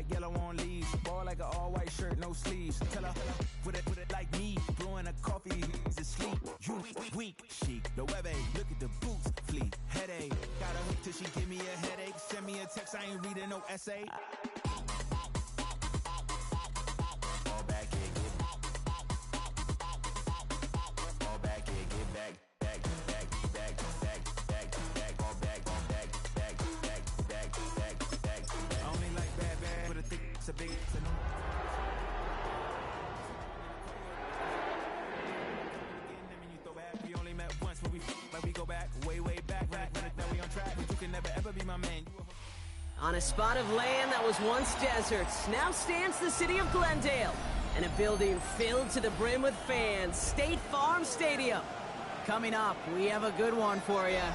yellow on leaves. Ball like an all-white shirt, no sleeves. Tell her, with it like me. Blowing a coffee, he's asleep. You weak, chic. The web look at the boots, fleet. Headache, got a hook till she give me a headache. Send me a text, I ain't reading no essay. Fall back, yeah, get back, yeah, get back. A big we only met once, but we go back, way back. Now we on track, but you can never ever be my man. On a spot of land that was once deserts, now stands the city of Glendale, and a building filled to the brim with fans, State Farm Stadium. Coming up, we have a good one for you.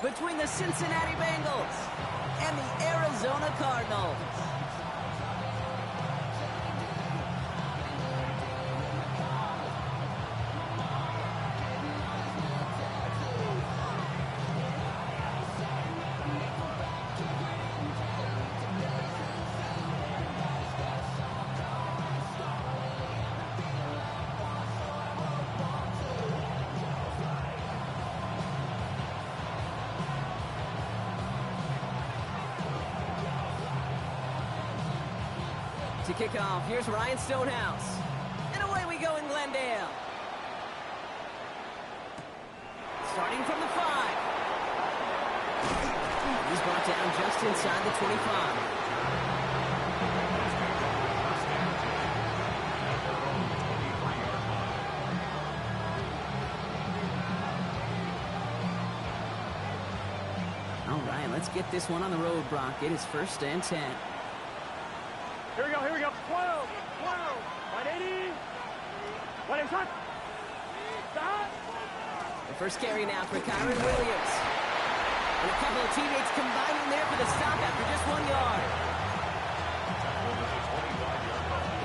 Between the Cincinnati Bengals and the Arizona Cardinals. To kick off, here's Ryan Stonehouse. And away we go in Glendale. Starting from the 5. He's brought down just inside the 25. All right, let's get this one on the road, Brock. It is 1st and 10. Here we go. 12, 180. 180, shot. Stop. The first carry now for Kyron Williams. And a couple of teammates combining there for the stop after just 1 yard.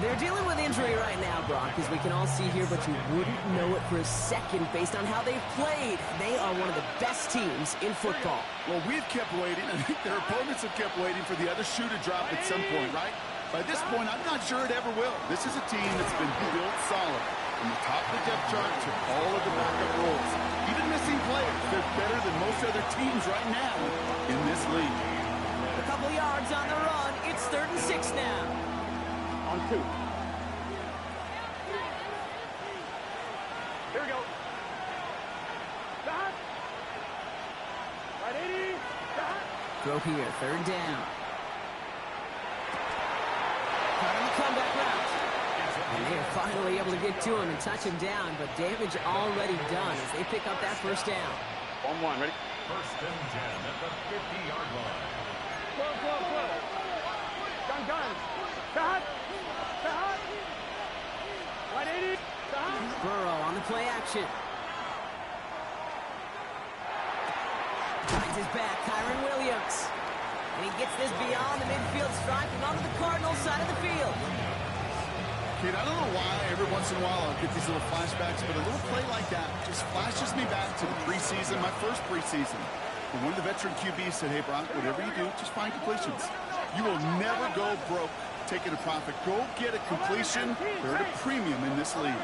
They're dealing with injury right now, Brock, as we can all see here, but you wouldn't know it for a second based on how they've played. They are one of the best teams in football. Well, we've kept waiting. I think their opponents have kept waiting for the other shoe to drop at some point, right? By this point, I'm not sure it ever will. This is a team that's been built solid. From the top of the depth chart to all of the backup roles. Even missing players, they're better than most other teams right now in this league. A couple yards on the run. It's 3rd and 6 now. On 2. Here we go. Stop. 180. Stop. Throw here, 3rd down. Comeback route. And they are finally able to get to him and touch him down, but damage already done as they pick up that 1st down. 1-1, ready? 1st and 10 at the 50-yard line. Gun. Stop. 180. Stop. Burrow on the play action. Finds his back, Kyron Williams. And he gets this beyond the midfield stripe and onto the Cardinals side of the field. Kid, I don't know why every once in a while I'll get these little flashbacks, but a little play like that just flashes me back to the preseason, my first preseason. When one of the veteran QBs said, hey, Brock, whatever you do, just find completions. You will never go broke taking a profit. Go get a completion. They're at a premium in this league.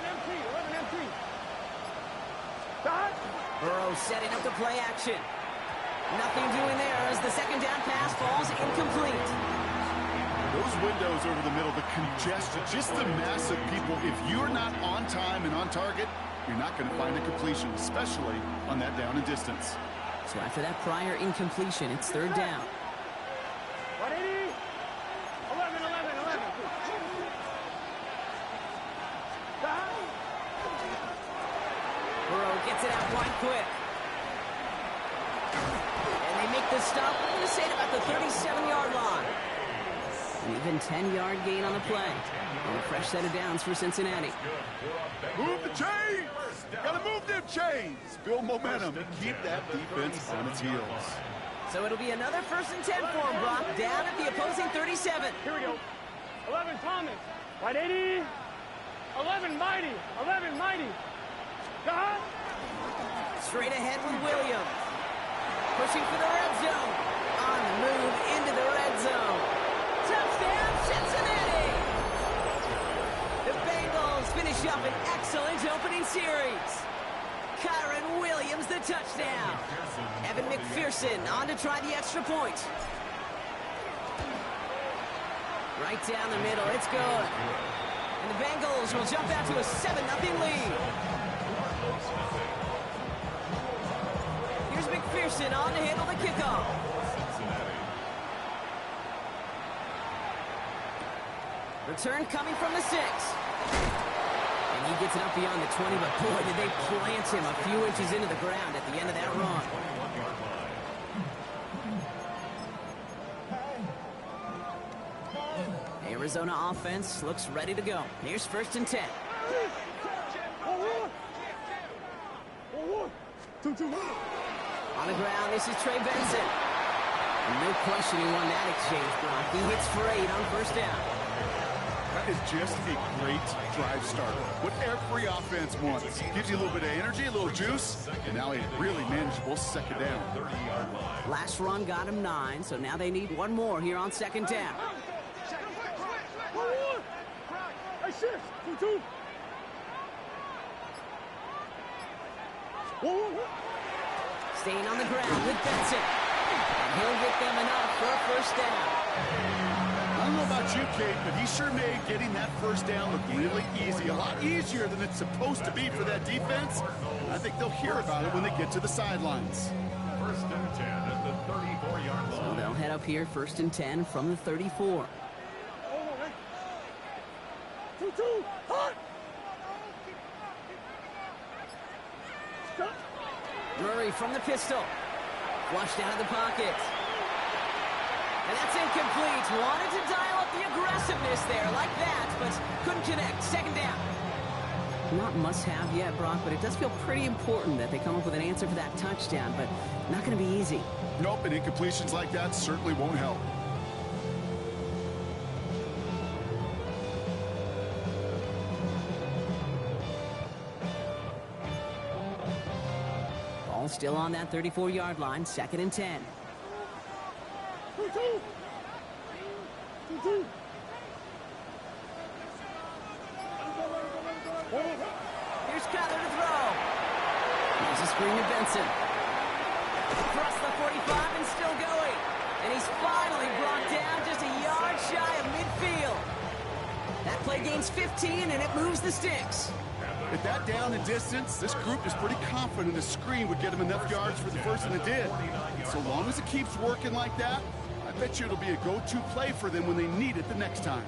Burrow setting up the play action. Nothing doing there as the 2nd down pass falls incomplete. Those windows over the middle, the congestion, just the mass of people. If you're not on time and on target, you're not going to find a completion, especially on that down and distance. So after that prior incompletion, it's 3rd down. 180. 11. Stop. Burrow gets it out wide quick. Make the stop, I'm going to say it about the 37-yard line. An even 10-yard gain on the play. And a fresh set of downs for Cincinnati. Move the chains! Gotta move them chains! Build momentum and keep that defense on its heels. So it'll be another 1st and 10 for him, Brock, down at the opposing 37. Here we go. 11, Thomas. 180. 11, Mighty. Stop. Straight ahead with Williams. Pushing for the red zone. On the move into the red zone. Touchdown, Cincinnati! series. Kyron Williams, the touchdown. Evan McPherson on to try the extra point. Right down the middle, it's good. And the Bengals will jump out to a 7-0 lead. Here's McPherson on to handle the kickoff. Return coming from the 6. And he gets it up beyond the 20, but boy, did they plant him a few inches into the ground at the end of that run. Arizona offense looks ready to go. Here's 1st and 10. On the ground, this is Trey Benson. And no question he won that exchange, Brock. He hits for 8 on 1st down. That is just a great drive starter. What every offense wants. Gives you a little bit of energy, a little juice, and now a really manageable 2nd down. Last run got him 9, so now they need one more here on 2nd down. Staying on the ground with Benson. And he'll get them enough for a 1st down. I don't know about you, Kate, but he sure made getting that 1st down look really easy. A lot easier than it's supposed to be for that defense. I think they'll hear about it when they get to the sidelines. 1st and 10 at the 34-yard line. So they'll head up here 1st and 10 from the 34. Murray from the pistol. Flushed out of the pocket. And that's incomplete. Wanted to dial up the aggressiveness there like that, but couldn't connect. 2nd down. Not must-have yet, Brock, but it does feel pretty important that they come up with an answer for that touchdown, but not going to be easy. Nope, and incompletions like that certainly won't help. Ball still on that 34-yard line, 2nd and 10. Here's Kyler to throw. Here's a screen to Benson. Across the 45 and still going. And he's finally brought down just a yard shy of midfield. That play gains 15 and it moves the sticks. At that down and distance, this group is pretty confident a screen would get them enough yards for the 1st, and it did. And so long as it keeps working like that, I bet you it'll be a go-to play for them when they need it the next time.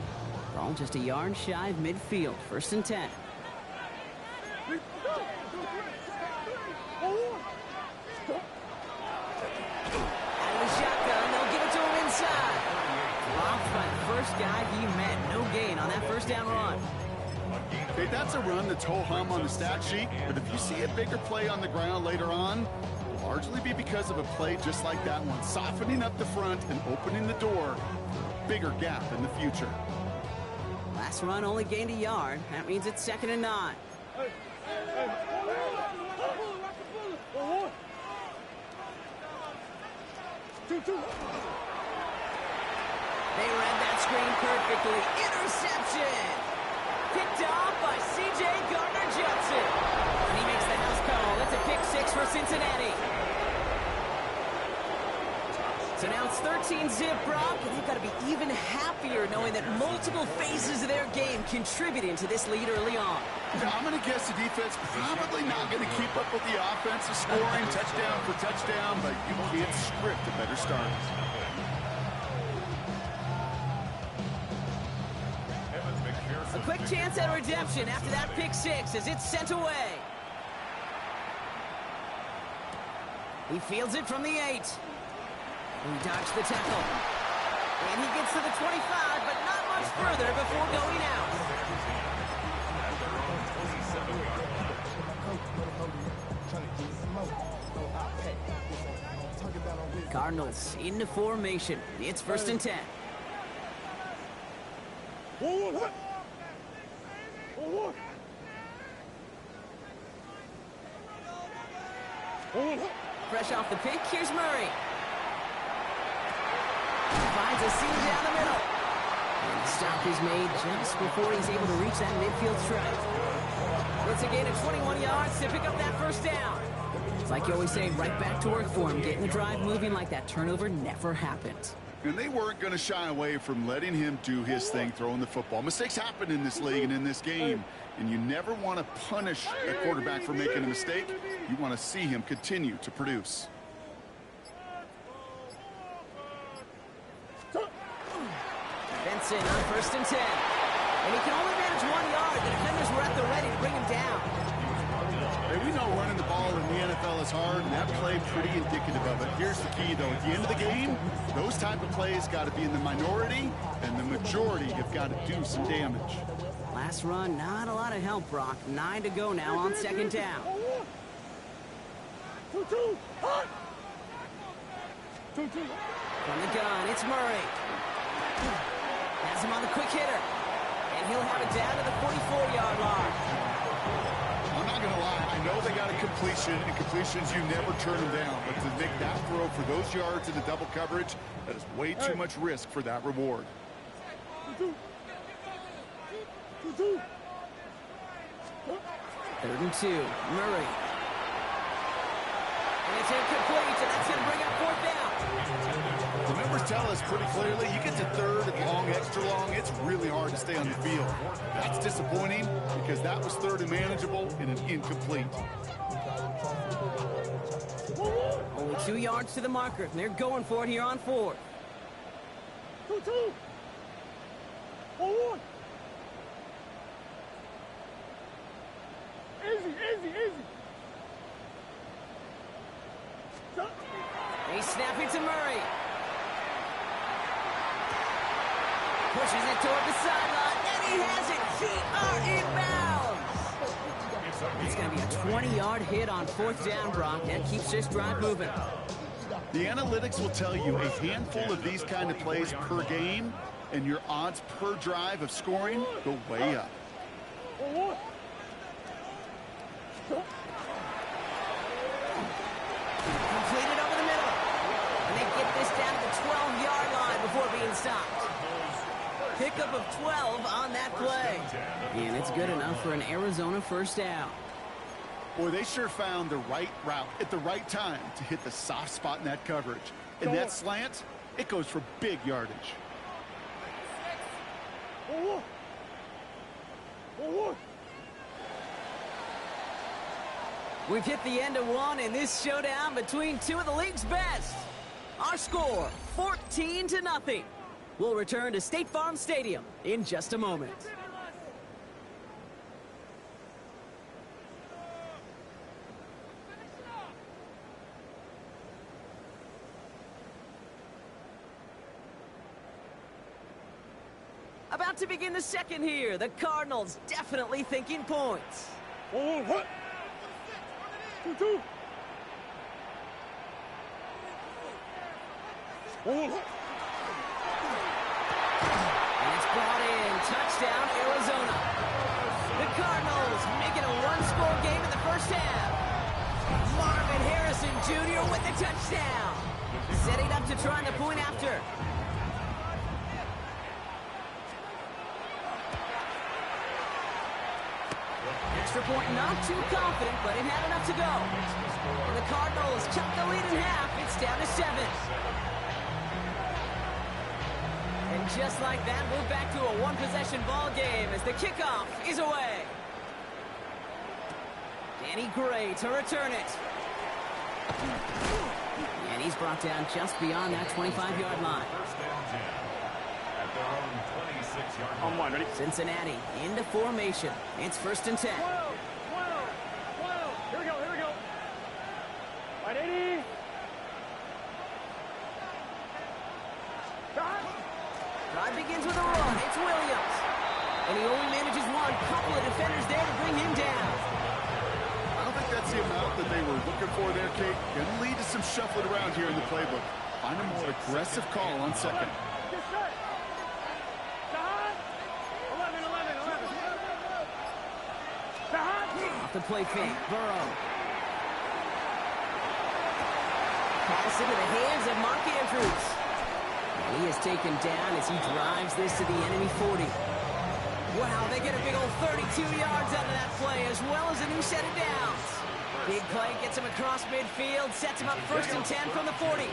Ball just a yard shy of midfield. 1st and 10. Out of the shotgun, they'll give it to him inside. Dropped by the first guy he met. No gain on that 1st down run. Okay, that's a run that's ho-hum on the stat sheet, but if you see a bigger play on the ground later on, it'll largely be because of a play just like that one, softening up the front and opening the door for a bigger gap in the future. Last run only gained a yard. That means it's 2nd and 9. They read that screen perfectly. Interception! Picked off by C.J. Gardner-Johnson. And he makes the house call. That's a pick 6 for Cincinnati. So now it's 13-zip, Brock, and they've got to be even happier knowing that multiple phases of their game contributing to this lead early on. Yeah, I'm going to guess the defense probably not going to keep up with the offense of scoring touchdown for touchdown, but you can't script a better start. A quick chance at redemption after that pick 6 as it's sent away. He fields it from the 8. He dodged the tackle. And he gets to the 25, but not much further before going out. Cardinals into formation. It's 1st and 10. Fresh off the pick, here's Murray. Finds a seam down the middle. And stop is made just before he's able to reach that midfield stripe. It's a gain of 21 yards to pick up that first down. It's like you always say, right back to work for him, getting the drive moving like that turnover never happened. And they weren't going to shy away from letting him do his thing, throwing the football. Mistakes happen in this league and in this game, and you never want to punish a quarterback for making a mistake. You want to see him continue to produce. Benson on 1st and 10. And he can only manage 1 yard. The defenders were at the ready to bring him down. Hey, we know running the ball in the NFL is hard, and that play pretty indicative of it. Here's the key, though. At the end of the game, those type of plays got to be in the minority, and the majority have got to do some damage. Last run, not a lot of help, Brock. 9 to go now on 2nd down. 2-2. Hot. 2-2. From the gun, it's Murray. Has him on the quick hitter. And he'll have it down to the 44-yard line. I'm not going to lie. I know they got a completion, and completions, you never turn them down. But to make that throw for those yards in the double coverage, that is way too much risk for that reward. 2-2. 3rd and 2, Murray. And it's incomplete, and that's going to bring up 4th down. The numbers tell us pretty clearly, you get to 3rd and long, extra long, it's really hard to stay on the field. That's disappointing because that was 3rd and manageable and an incomplete. Only 2 yards to the marker, and they're going for it here on 4th. 2-2. 1-1. Easy. They snap it to Murray. Pushes it toward the sideline, and he has it. Feet are in bounds. It's going to be a 20-yard hit on 4th down, Brock. That keeps this drive moving. The analytics will tell you a handful of these kind of plays per game, and your odds per drive of scoring go way up. 1-1. Completed over the middle. And they get this down to the 12-yard line before being stopped. Pickup of 12 on that play. And it's good enough for an Arizona 1st down. Boy, they sure found the right route at the right time to hit the soft spot in that coverage. And that slant, it goes for big yardage. 1-1. 1-1. We've hit the end of one in this showdown between two of the league's best. Our score, 14-0. We'll return to State Farm Stadium in just a moment. About to begin the second here. The Cardinals definitely thinking points. 1-1. 2-2. 1-1. And it's brought in. Touchdown, Arizona. The Cardinals making a one-score game in the first half. Marvin Harrison Jr. with the touchdown. Setting up to try the point after. Extra point, not too confident, but it had enough to go. And the Cardinals cut the lead in half. It's down to 7. And just like that, we're back to a one-possession ball game as the kickoff is away. Danny Gray to return it. And he's brought down just beyond that 25-yard line. At their own 26-yard line. On one, ready? Cincinnati into formation. It's 1st and 10. 12. Here we go. Right, 80. Drive begins with a run. It's Williams. And he only manages one. Couple of defenders there to bring him down. I don't think that's the amount that they were looking for there, Kate. Going to lead to some shuffling around here in the playbook. Find a more aggressive call on second. Get set. Sahad. 11. Sahad. Off the play fake. Burrow. Pass into the hands of Mark Andrews. And he is taken down as he drives this to the enemy 40. Wow, they get a big old 32 yards out of that play, as well as a new set of downs. Big play gets him across midfield, sets him up 1st and 10 from the 40.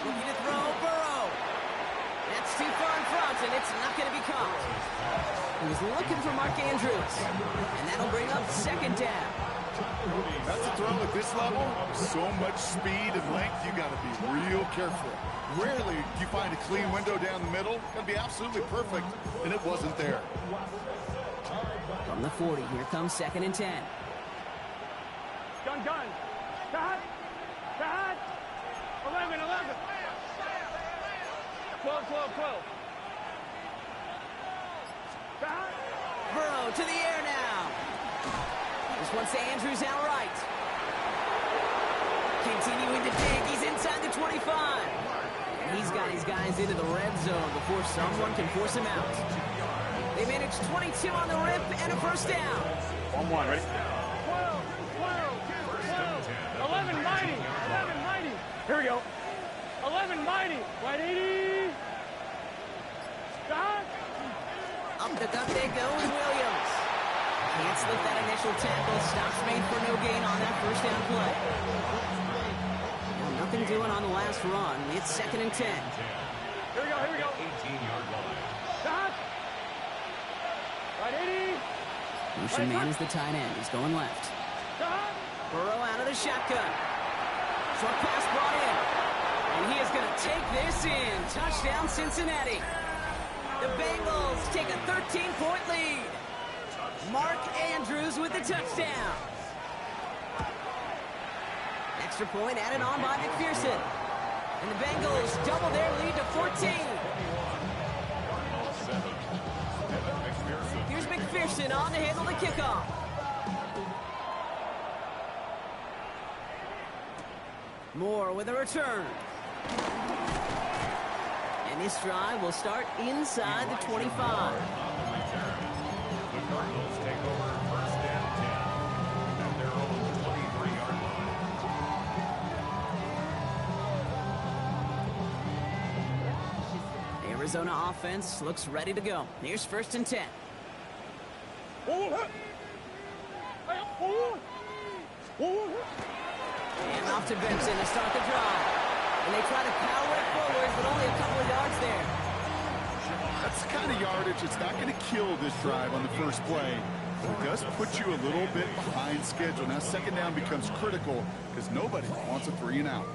Looking to throw, Burrow. That's too far in front, and it's not going to be caught. He was looking for Mark Andrews, and that'll bring up 2nd down. That's a throw at this level. So much speed and length, you got to be real careful. Rarely do you find a clean window down the middle. Got to be absolutely perfect, and it wasn't there. From the 40, here comes 2nd and 10. Gun. Cut. 11. 12. Burrow to the air now. This one's to Andrews outright. Continuing to dig. He's inside the 25. And he's got his guys into the red zone before someone can force him out. They managed 22 on the rip and a 1st down. 1-1, ready? 12. 11 mighty. Here we go. 11 mighty. Wide 80. Stop. Up the gut they go with Williams. Can't slip that initial tackle. Stops made for no gain on that 1st down play. Well, nothing doing on the last run. It's 2nd and 10. Here we go. 18-yard line. Stop. Wide 80. Motion man is the tight end. He's going left. Stop. Burrow out of the shotgun. Short pass brought in. And he is going to take this in. Touchdown, Cincinnati. The Bengals take a 13-point lead. Mark Andrews with the touchdown. Extra point added on by McPherson. And the Bengals double their lead to 14. Here's McPherson on to handle the kickoff. Moore with a return. And this drive will start inside the 25. The Cardinals take over 1st and 10 at their own 23-yard line. The Arizona offense looks ready to go. Here's 1st and 10. And off to Benson to start the drive. And they try to power it forward, but only a couple of yards there. That's the kind of yardage that's not going to kill this drive on the 1st play. It does put you a little bit behind schedule. Now 2nd down becomes critical because nobody wants a 3 and out.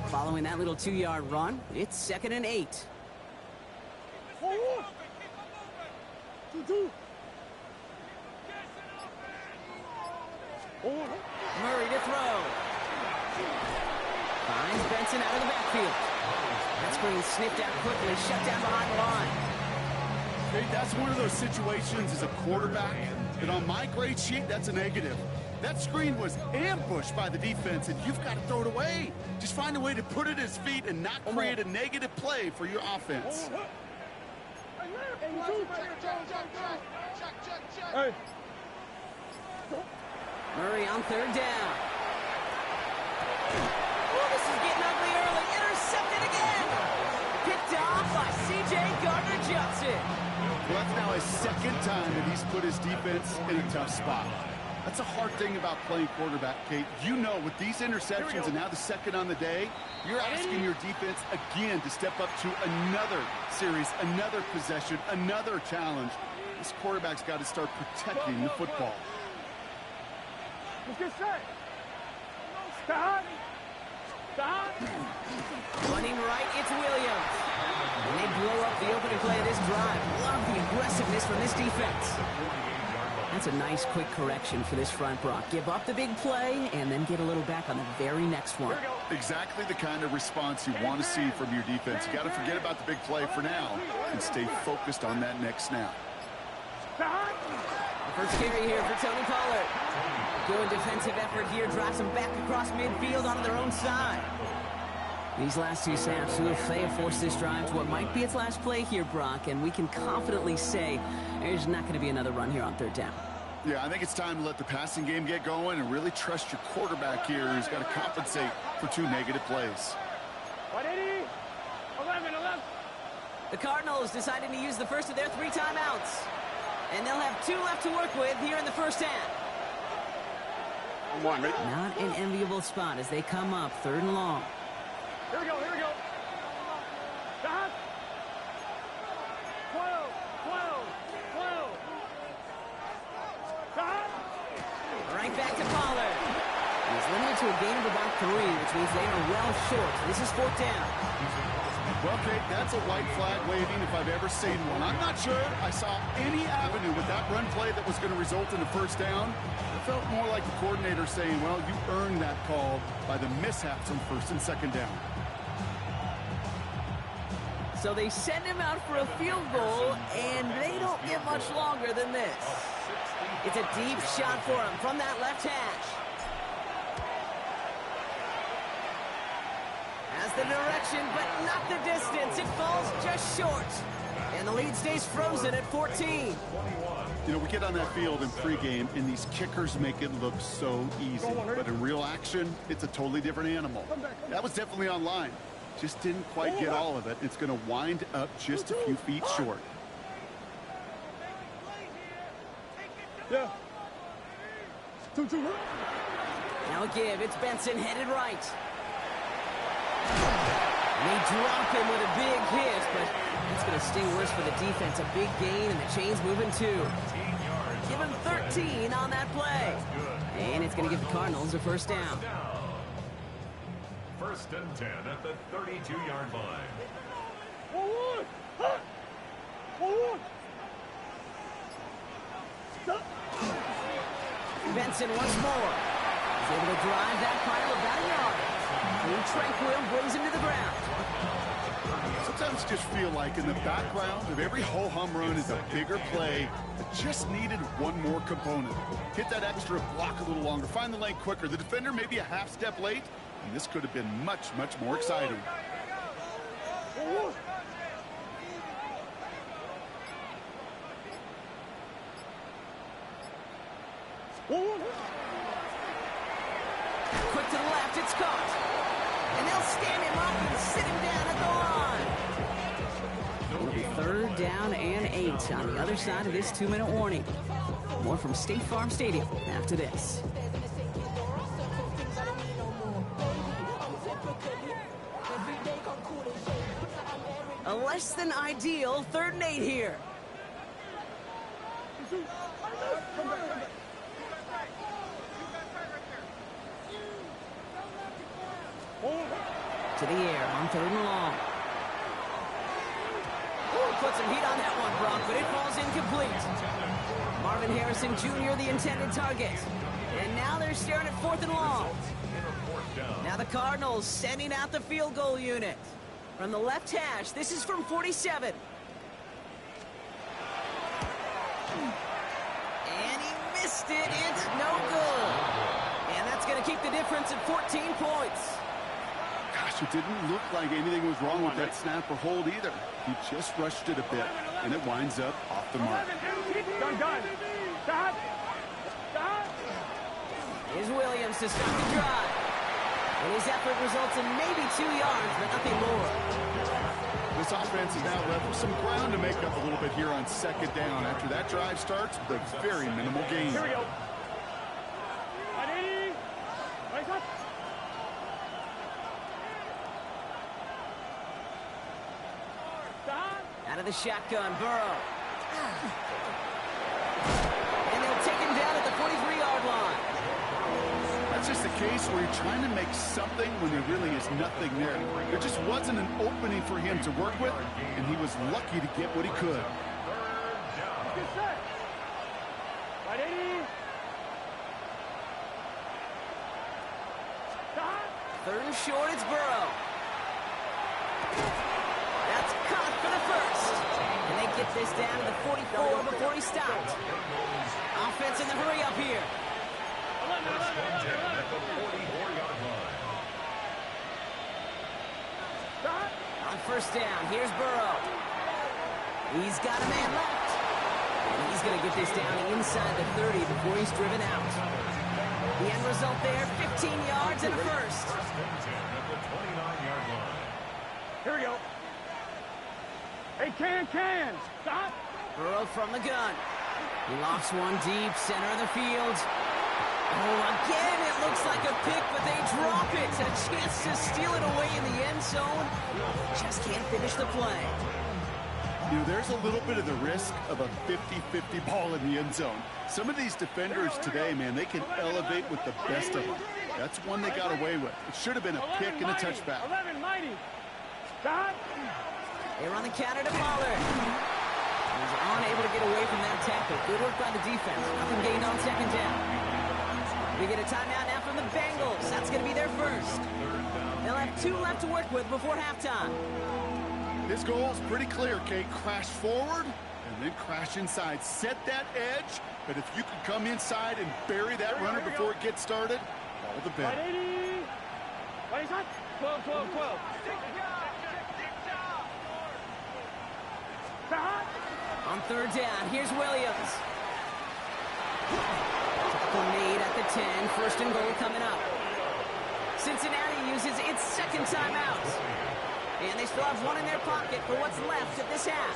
Following that little 2-yard run, it's 2nd and 8. Murray to throw. Finds Benson out of the backfield. That screen sniffed out quickly, shut down behind the line. Hey, that's one of those situations as a quarterback, and on my grade sheet, that's a negative. That screen was ambushed by the defense, and you've got to throw it away. Just find a way to put it at his feet and not create a negative play for your offense. Hey. Murray on 3rd down. Oh, this is getting ugly early. Intercepted again. Picked off by C.J. Gardner-Johnson. Well, that's now his 2nd time that he's put his defense in a tough spot. That's a hard thing about playing quarterback, Kate. You know, with these interceptions and now the 2nd on the day, you're asking your defense again to step up to another series, another possession, another challenge. This quarterback's got to start protecting the football. Let's get set. Stop. Running right, it's Williams. And they blow up the opening play of this drive. Love the aggressiveness from this defense. That's a nice quick correction for this front, Brock. Give up the big play and then get a little back on the very next one. Exactly the kind of response you want to see from your defense. You got to forget about the big play for now and stay focused on that next snap. The first carry here for Tony Pollard. Good defensive effort here, drives them back across midfield onto their own side. These last two snaps, they have forced this drive to what might be its last play here, Brock, and we can confidently say there's not going to be another run here on third down. Yeah, I think it's time to let the passing game get going and really trust your quarterback here, who's got to compensate for 2 negative plays. 180, 11. The Cardinals deciding to use the first of their 3 timeouts, and they'll have 2 left to work with here in the first half. Not an enviable spot as they come up 3rd and long. Here we go. Stop. 12. Stop. Right back to Pollard. He's limited to a gain of about 3, which means they are well short. This is 4th down. Well, Kate, that's a white flag waving if I've ever seen one. I'm not sure I saw any avenue with that run play that was going to result in a first down. It felt more like the coordinator saying, well, you earned that call by the mishaps on 1st and 2nd down. So they send him out for a field goal, and they don't get much longer than this. It's a deep shot for him from that left hash. Has the direction, but not the distance. It falls just short. And the lead stays frozen at 14. You know, we get on that field in pregame, and these kickers make it look so easy. But in real action, it's a totally different animal. That was definitely on line. Just didn't quite get all of it. It's going to wind up just a few feet short. Yeah. 2. Now a give. It's Benson headed right. And they drop him with a big hit, but that's going to sting worse for the defense. A big gain, and the chain's moving too. Give him 13 on that play. And it's going to give the Cardinals a first down. 1st and 10 at the 32-yard line. Forward. Stop. Benson once more. He's able to drive that pile about a yard. Tranquil brings him to the ground. Sometimes just feel like in the background of every ho-hum run is a bigger play that just needed one more component. Hit that extra block a little longer, find the lane quicker. The defender maybe a half step late, and this could have been much more exciting. Quick to the left, it's caught. And they'll stand him up and sit him down at the line. It'll be 3rd down and 8 on the other side of this 2-minute warning. More from State Farm Stadium after this. A less than ideal 3rd and 8 here. To the air on 3rd and long. Put some heat on that one, Brock, but it falls incomplete. Marvin Harrison Jr., the intended target. And now they're staring at 4th and long. Now the Cardinals sending out the field goal unit. From the left hash, this is from 47. And he missed it. It's no good. And that's going to keep the difference at 14 points. Gosh, it didn't look like anything was wrong with that snap or hold either. He just rushed it a bit, and it winds up off the mark. Done. Stop. Here's Williams to start the drive. And his effort results in maybe 2 yards, but nothing more. This offense is now left with some ground to make up a little bit here on 2nd down after that drive starts with a very minimal gain. Here we go. 180. Right up. Out of the shotgun, Burrow. And they'll take him down at the 43-yard line. That's just a case where you're trying to make something when there really is nothing there. There just wasn't an opening for him to work with, and he was lucky to get what he could. Get set. 180. Stop. 3rd and short, it's Burrow. That's caught for the first. And they get this down to the 44 before he stopped. Offense in the hurry up here. At the 44-yard line. first down. Here's Burrow. He's got a man left. And he's going to get this down inside the 30 before he's driven out. The end result there, 15 yards and a first. First and 10 at the 29-yard line. Here we go. Hey, can. Stop. Burrow from the gun. He lofts one deep, center of the field. Oh, again, it looks like a pick, but they drop it. A chance to steal it away in the end zone. Just can't finish the play. You know, there's a little bit of the risk of a 50-50 ball in the end zone. Some of these defenders today, man, they can elevate with the best of them. That's one they got away with. It should have been a pick and a touchback. 11 mighty. Stop. They run the counter to Pollard. He's unable to get away from that tackle. Good work by the defense. Nothing gained on second down. We get a timeout now from the Bengals. That's going to be their first. They'll have 2 left to work with before halftime. His goal is pretty clear, Kate. Crash forward and then crash inside. Set that edge, but if you can come inside and bury that runner before it gets started, all the better. 180. What is that? 12. Stop. On third down, here's Williams. Tackle made at the 10. First and goal coming up. Cincinnati uses its second timeout. And they still have one in their pocket for what's left of this half.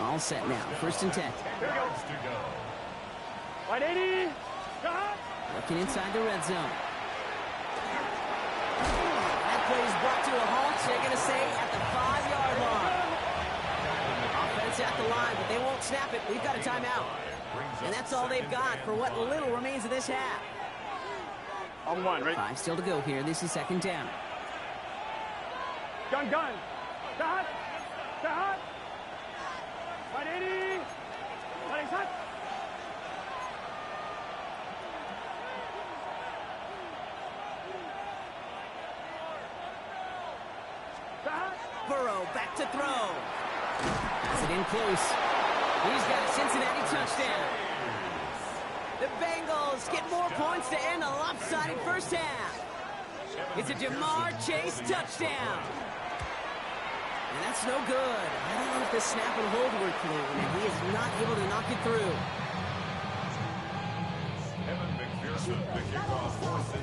All set now. First and 10. Here we go. 180. Stop. Looking inside the red zone. That play is brought to a halt. They're going to say at the 5-yard line. Offense at the line, but they won't snap it. We've got a timeout. And that's all they've got for what little remains of this half. On 1, right? 5 still to go here. This is second down. Gun. Stop. 180. What is that? Stop. Burrow back to throw. Pass it in close. He's got a Cincinnati touchdown. The Bengals get more points to end a lopsided first half. It's a Jamar Chase touchdown. And that's no good. I don't know if the snap and hold were clean, and he is not able to knock it through.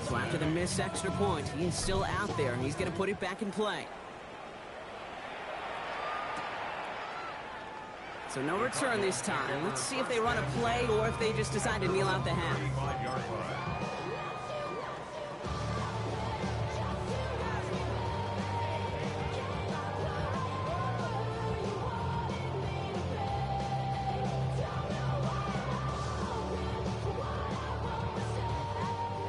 So after the missed extra point, he's still out there, and he's going to put it back in play. So no return this time. Let's see if they run a play or if they just decide to kneel out the half.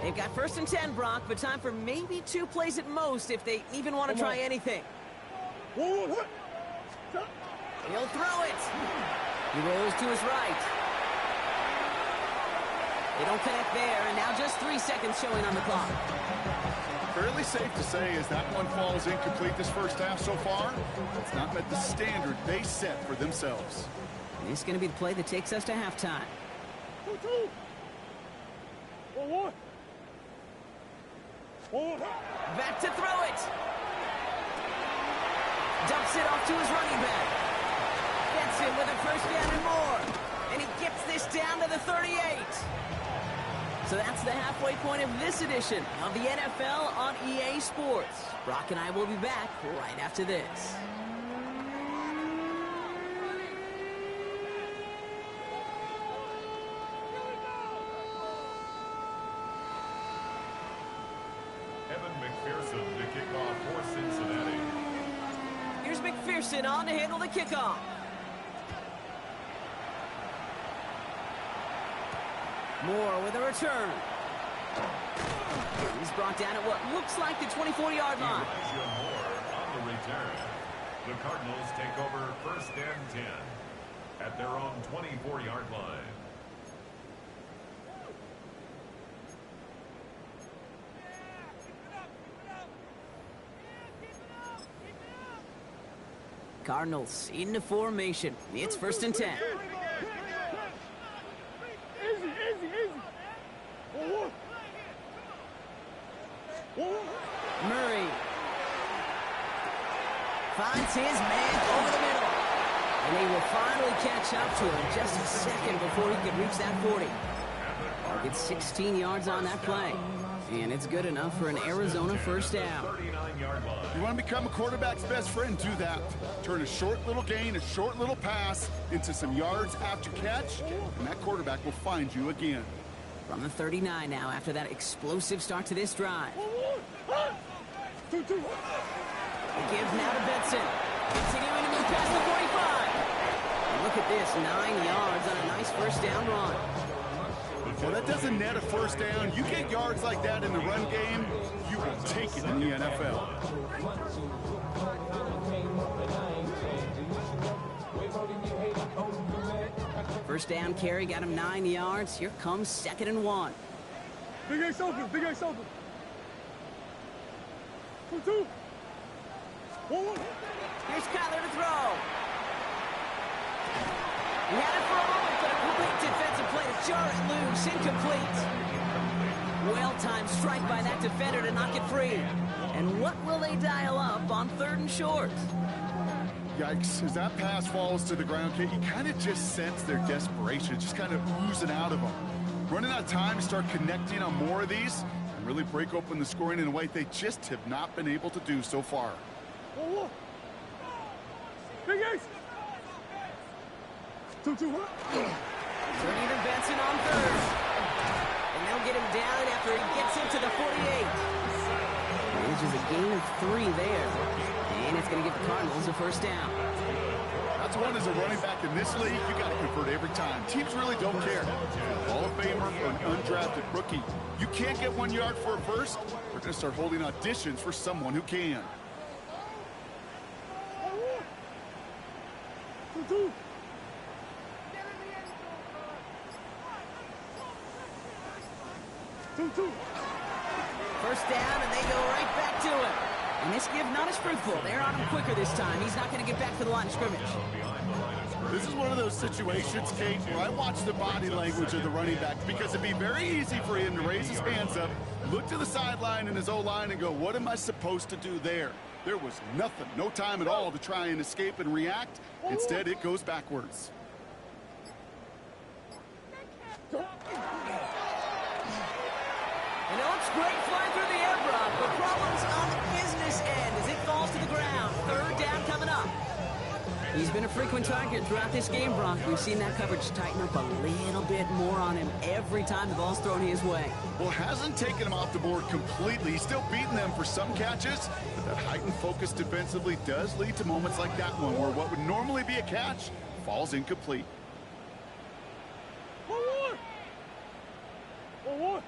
They've got first and 10, Brock, but time for maybe 2 plays at most if they even want to try anything. He'll throw it. He rolls to his right. They don't connect there, and now just 3 seconds showing on the clock. Fairly safe to say as that one falls incomplete this first half so far, it's not met the standard they set for themselves. And this is going to be the play that takes us to halftime. 1. Back to throw it. Dumps it off to his running back. Gets him with a first down and more. And he gets this down to the 38. So that's the halfway point of this edition of the NFL on EA Sports. Brock and I will be back right after this. McPherson to kick off for Cincinnati. Here's McPherson on to handle the kickoff. Moore with a return. He's brought down at what looks like the 24-yard line. Moore on the return. The Cardinals take over first and 10 at their own 24-yard line. Cardinals into formation. It's first and 10. Easy. Murray. finds his man over the middle. And they will finally catch up to him just a second before he could reach that 40. I'll get 16 yards on that play. And it's good enough for an Arizona first down. 39-yard line. You want to become a quarterback's best friend, do that. Turn a short little gain, a short little pass into some yards after catch, and that quarterback will find you again. From the 39 now after that explosive start to this drive. Two. The give now to Benson. Continuing to move past the 45. And look at this, 9 yards on a nice first down run. Well, that doesn't net a first down. You get yards like that in the run game, you will take it in the NFL. First down carry got him 9 yards. Here comes 2nd and 1. Big Ace open. Two. One. Here's Kyler to throw. He had it for a moment, but a quick defensive play to jar it loose. Incomplete. Well-timed strike by that defender to knock it free. And what will they dial up on 3rd and short? Yikes, as that pass falls to the ground, Kate, you kind of just sense their desperation, just kind of oozing out of them. Running out of time to start connecting on more of these and really break open the scoring in a way they just have not been able to do so far. Big Ace. Two. Turning to Benson on 3rd. And they'll get him down after he gets into the 48. Which is a gain of 3 there. And it's going to give the Cardinals a first down. That's one as a running back in this league, you got to convert every time. Teams really don't care. Hall of Famer or an undrafted rookie. You can't get 1 yard for a first. We're going to start holding auditions for someone who can. Two. First down, and they go right back to him. And this give not as fruitful. They're on him quicker this time. He's not going to get back to the line of scrimmage. This is one of those situations, Kate, where I watch the body language of the running back because it'd be very easy for him to raise his hands up, look to the sideline in his O-line and go, what am I supposed to do there? There was nothing, no time at all to try and escape and react. Instead, it goes backwards. And it looks great flying through the air, Brock, but problems on the business end as it falls to the ground. 3rd down coming up. He's been a frequent target throughout this game, Brock. We've seen that coverage tighten up a little bit more on him every time the ball's thrown his way. Well, hasn't taken him off the board completely. He's still beating them for some catches, but that heightened focus defensively does lead to moments like that one where what would normally be a catch falls incomplete. One.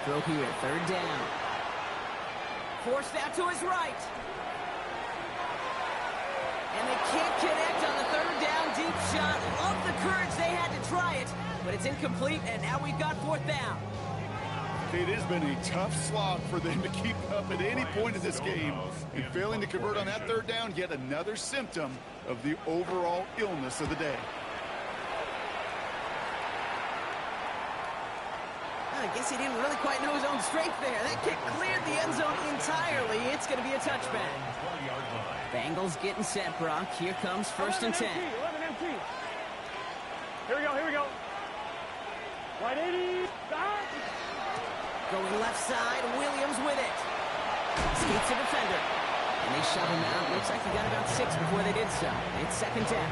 Throw here, 3rd down. Forced out to his right. And they can't connect on the 3rd down deep shot. Love the courage they had to try it, but it's incomplete, and now we've got 4th down. It has been a tough slog for them to keep up at any point in this game. And failing to convert on that 3rd down, yet another symptom of the overall illness of the day. I guess he didn't really quite know his own strength there. That kick cleared the end zone entirely. It's going to be a touchback. Bengals getting set, Brock. Here comes 1st and 10. 11 empty. Here we go. Right 80. Stop. Going left side, Williams with it. Escapes the defender. And they shove him out. Looks like he got about 6 before they did so. It's 2nd down.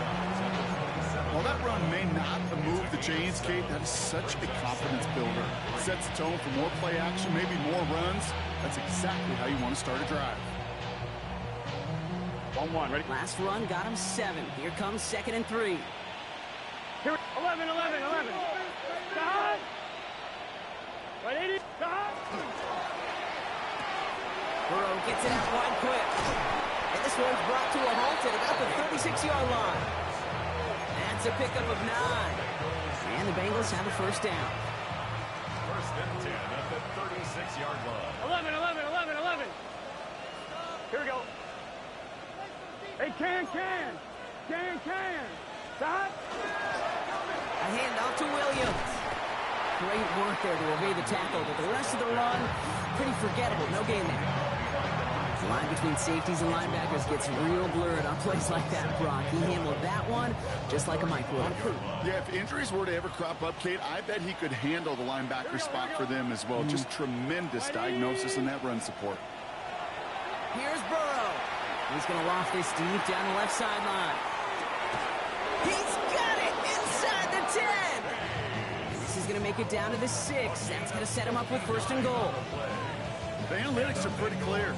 While that run may not have moved the chains, Kate, that is such a confidence builder. It sets the tone for more play action, maybe more runs. That's exactly how you want to start a drive. 1-1, ready? Last run got him 7. Here comes 2nd and 3. Here, 11. Stop. Right 80. Stop. Burrow gets it out wide quick. And this one's brought to a halt at about the 36-yard line. That's a pickup of 9. And the Bengals have a first down. 1st and 10 at the 36-yard line. 11. Here we go. Hey, can. Stop. A handoff to Williams. Great work there to evade the tackle, but the rest of the run, pretty forgettable. No gain there. The line between safeties and linebackers gets real blurred on plays like that, Brock. He handled that one just like a microwave. Yeah, if injuries were to ever crop up, Kate, I bet he could handle the linebacker spot for them as well. Just tremendous diagnosis in that run support. Here's Burrow. He's going to loft this deep down the left sideline. He's got it inside the 10. This is going to make it down to the 6. That's going to set him up with 1st and goal. The analytics are pretty clear.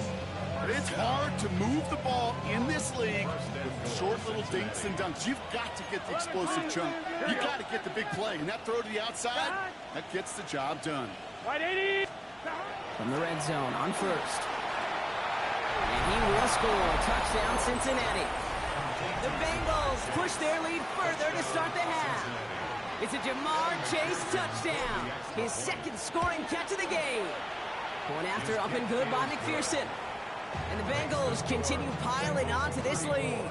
It's hard to move the ball in this league with short little dinks and dunks. You've got to get the explosive chunk. You've got to get the big play. And that throw to the outside, that gets the job done. From the red zone on 1st. And he will score. Touchdown, Cincinnati. The Bengals push their lead further to start the half. It's a Jamar Chase touchdown. His 2nd scoring catch of the game. Going after up and good by McPherson. And the Bengals continue piling on to this lead.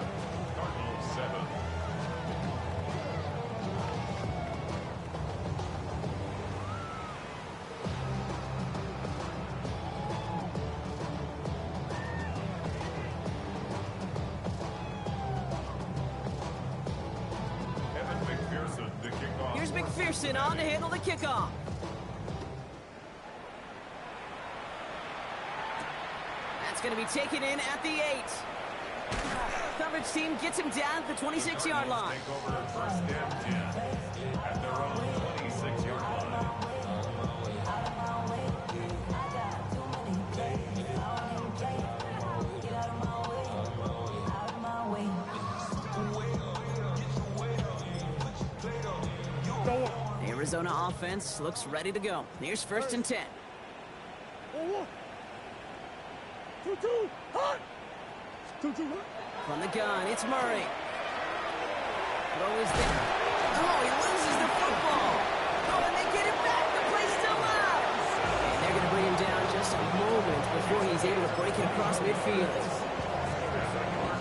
Cardinals 7. Evan McPherson to kick off. Here's McPherson on to handle the kickoff. Going to be taken in at the 8. Coverage team gets him down at the 26-yard line. Take over 1st and 10 at their own 26-yard line. The Arizona offense looks ready to go. Here's 1st and 10. From the gun, it's Murray. Throw is there. Oh, he loses the football. Oh, and they get it back. The play's still out. And they're going to bring him down just a moment before he's able to break it across midfield.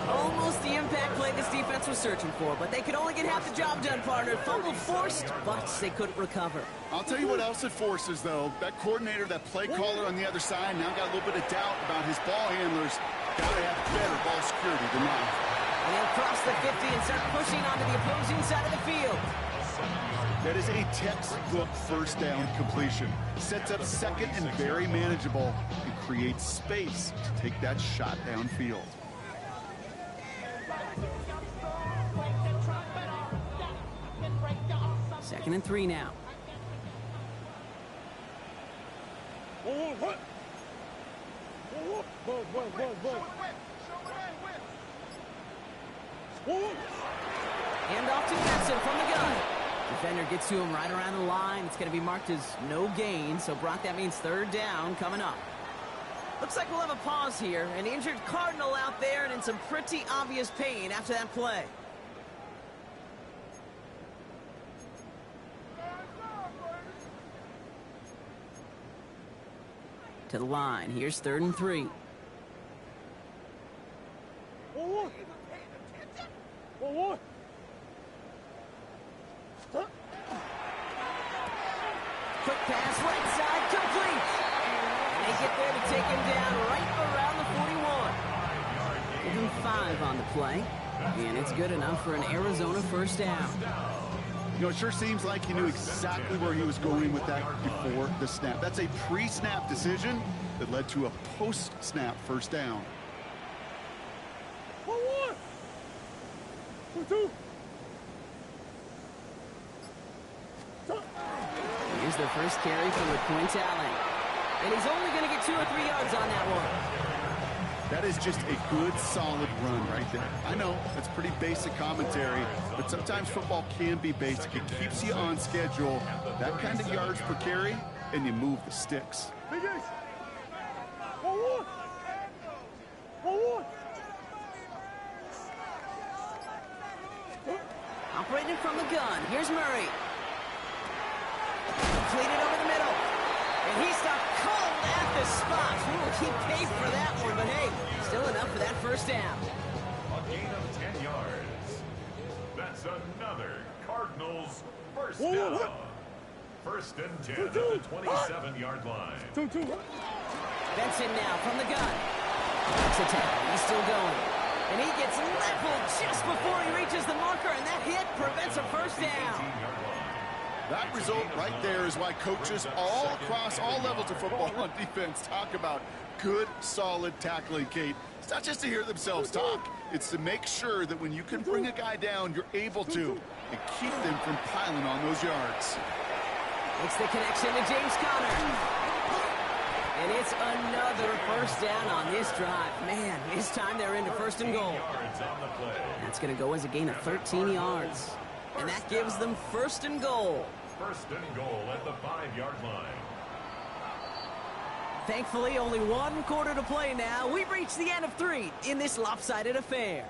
Almost the impact play this defense was searching for, but they could only get half the job done, partner. Fumble forced, but they couldn't recover. I'll tell you what else it forces, though. That coordinator, that play caller on the other side, now got a little bit of doubt about his ball handlers. Got to have better ball security than that. And they'll cross the 50 and start pushing onto the opposing side of the field. That is a textbook 1st down completion. Sets up 2nd and very manageable and creates space to take that shot downfield. Second and 3 now. Hand off to Benson from the gun. Defender gets to him right around the line. It's going to be marked as no gain. So, Brock, that means 3rd down coming up. Looks like we'll have a pause here. An injured Cardinal out there and in some pretty obvious pain after that play. To the line. Here's 3rd and 3. Quick pass, right side, complete. And they get there to take him down right around the 41. Give him 5 on the play. And it's good enough for an Arizona 1st down. You know, it sure seems like he knew exactly where he was going with that before the snap. That's a pre-snap decision that led to a post-snap 1st down. Here's the first carry for LeQuint Allen. And he's only going to get 2 or 3 yards on that one. That is just a good, solid run right there. I know, that's pretty basic commentary, but sometimes football can be basic. It keeps you on schedule, that kind of yards per carry, and you move the sticks. Operating from the gun. Here's Murray. Completed over the middle. And he stopped cold at the spot. Ooh, he paid for that one, but hey, still enough for that 1st down. A gain of 10 yards. That's another Cardinals first down. First and 10 at the 27-yard line. Benson now from the gun. Makes a tackle. He's still going. And he gets leveled just before he reaches the marker, and that hit prevents a first down. That result right there is why coaches all across all levels of football on defense talk about good, solid tackling, Kate. It's not just to hear themselves talk. It's to make sure that when you can bring a guy down, you're able to, and keep them from piling on those yards. It's the connection to James Conner. And it's another first down on this drive. Man, this time they're into first and goal. That's going to go as a gain of 13 yards. And that gives them first and goal. First and goal at the 5-yard line. Thankfully, only one quarter to play now. We've reached the end of 3 in this lopsided affair.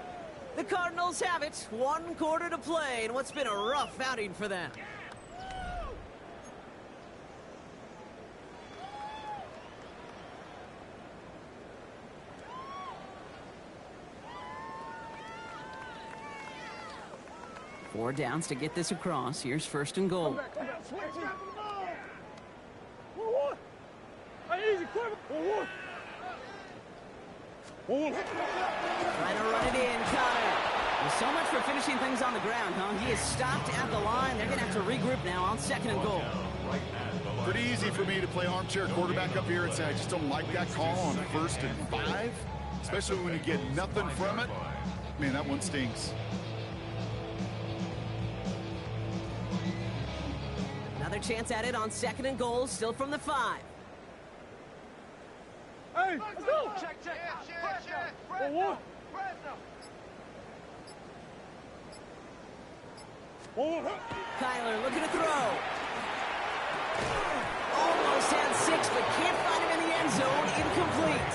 The Cardinals have it. 1 quarter to play in what's been a rough outing for them. Four downs to get this across. Here's first and goal. Trying to run it in, Connor. Well, so much for finishing things on the ground, huh? He is stopped at the line. They're going to have to regroup now on second and goal. Pretty easy for me to play armchair quarterback up here and say I just don't like that call on first and 5, especially when you get nothing from it. Man, that one stings. Another chance at it on second and goal, still from the 5. Hey, let's go! Check. One. Kyler looking to throw. Almost had 6, but can't find him in the end zone. Incomplete.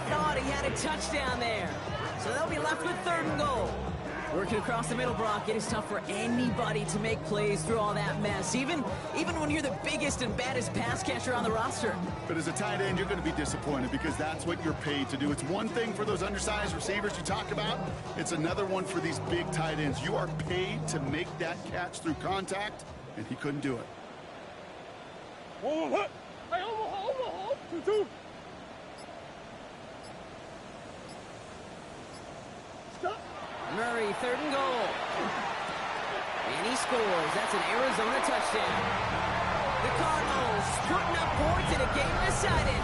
Thought he had a touchdown there. So they'll be left with third and goal. Working across the middle, Brock. It is tough for anybody to make plays through all that mess, even when you're the biggest and baddest pass catcher on the roster. But as a tight end, you're going to be disappointed because that's what you're paid to do. It's one thing for those undersized receivers you talk about. It's another one for these big tight ends. You are paid to make that catch through contact, and he couldn't do it. Two. Murray, third and goal. And he scores. That's an Arizona touchdown. The Cardinals putting up points in a game decided.